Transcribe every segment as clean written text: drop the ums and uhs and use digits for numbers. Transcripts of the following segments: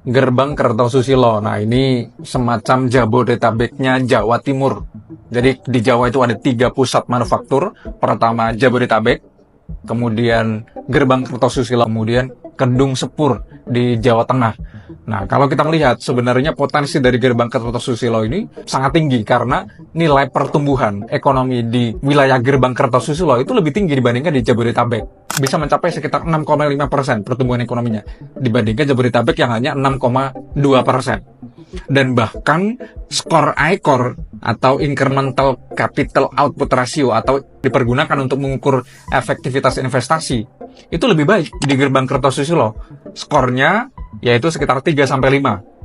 Gerbang Kertosusilo. Nah, ini semacam Jabodetabeknya Jawa Timur. Jadi di Jawa itu ada 3 pusat manufaktur. Pertama Jabodetabek, kemudian Gerbang Kertosusilo, kemudian Kedung Sepur di Jawa Tengah. Nah, kalau kita melihat sebenarnya potensi dari Gerbang Kertosusilo ini sangat tinggi karena nilai pertumbuhan ekonomi di wilayah Gerbang Kertosusilo itu lebih tinggi dibandingkan di Jabodetabek. Bisa mencapai sekitar 6,5% pertumbuhan ekonominya dibandingkan Jabodetabek yang hanya 6,2%. Dan bahkan skor ICOR atau Incremental Capital Output Ratio atau dipergunakan untuk mengukur efektivitas investasi itu lebih baik di Gerbang Kertosusilo. Skornya yaitu sekitar 3-5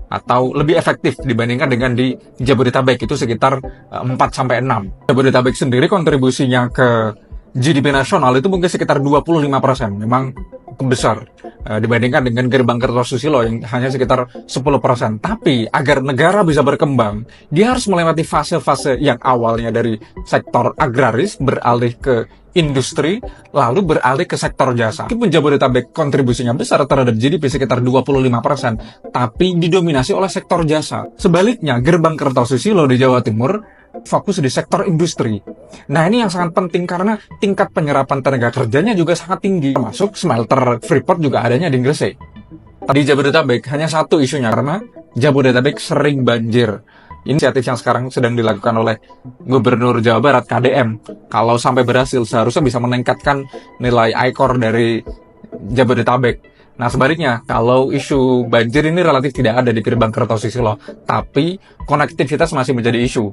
atau lebih efektif dibandingkan dengan di Jabodetabek itu sekitar 4-6. Jabodetabek sendiri kontribusinya ke GDP nasional itu mungkin sekitar 25%. Memang besar dibandingkan dengan Gerbang Kertosusilo yang hanya sekitar 10%. Tapi agar negara bisa berkembang, dia harus melewati fase-fase yang awalnya dari sektor agraris beralih ke industri, lalu beralih ke sektor jasa. Meskipun Jabodetabek kontribusinya besar terhadap GDP sekitar 25%, tapi didominasi oleh sektor jasa. Sebaliknya, Gerbang Kertosusilo di Jawa Timur fokus di sektor industri. Nah, ini yang sangat penting karena tingkat penyerapan tenaga kerjanya juga sangat tinggi. Termasuk smelter Freeport juga adanya di Gresik. Di Jabodetabek hanya satu isunya karena Jabodetabek sering banjir. Inisiatif yang sekarang sedang dilakukan oleh Gubernur Jawa Barat KDM. Kalau sampai berhasil seharusnya bisa meningkatkan nilai ICOR dari Jabodetabek. Nah, sebaliknya, kalau isu banjir ini relatif tidak ada di Gerbang Kertosusilo, tapi konektivitas masih menjadi isu.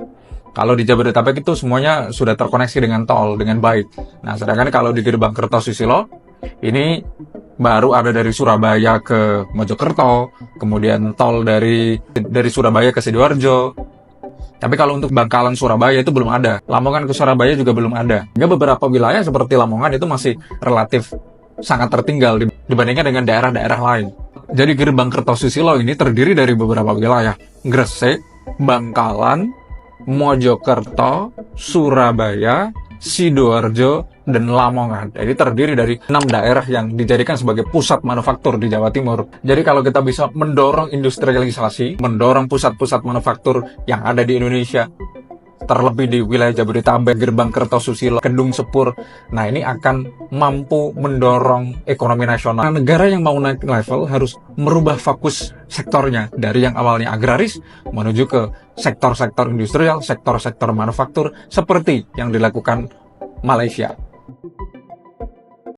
Kalau di Jabodetabek itu semuanya sudah terkoneksi dengan tol dengan baik. Nah, sedangkan kalau di Gerbang Kertosusilo ini baru ada dari Surabaya ke Mojokerto, kemudian tol dari Surabaya ke Sidoarjo. Tapi kalau untuk Bangkalan Surabaya itu belum ada. Lamongan ke Surabaya juga belum ada. Hingga beberapa wilayah seperti Lamongan itu masih relatif sangat tertinggal dibandingkan dengan daerah-daerah lain. Jadi Gerbang Kertosusilo ini terdiri dari beberapa wilayah. Gresik, Bangkalan, Mojokerto, Surabaya, Sidoarjo, dan Lamongan. Jadi terdiri dari 6 daerah yang dijadikan sebagai pusat manufaktur di Jawa Timur. Jadi kalau kita bisa mendorong industrialisasi, mendorong pusat-pusat manufaktur yang ada di Indonesia, terlebih di wilayah Jabodetabek, Gerbang Kertosusilo, Kedung Sepur, nah ini akan mampu mendorong ekonomi nasional. Nah, negara yang mau naik level harus merubah fokus sektornya dari yang awalnya agraris menuju ke sektor-sektor industrial, sektor-sektor manufaktur seperti yang dilakukan Malaysia.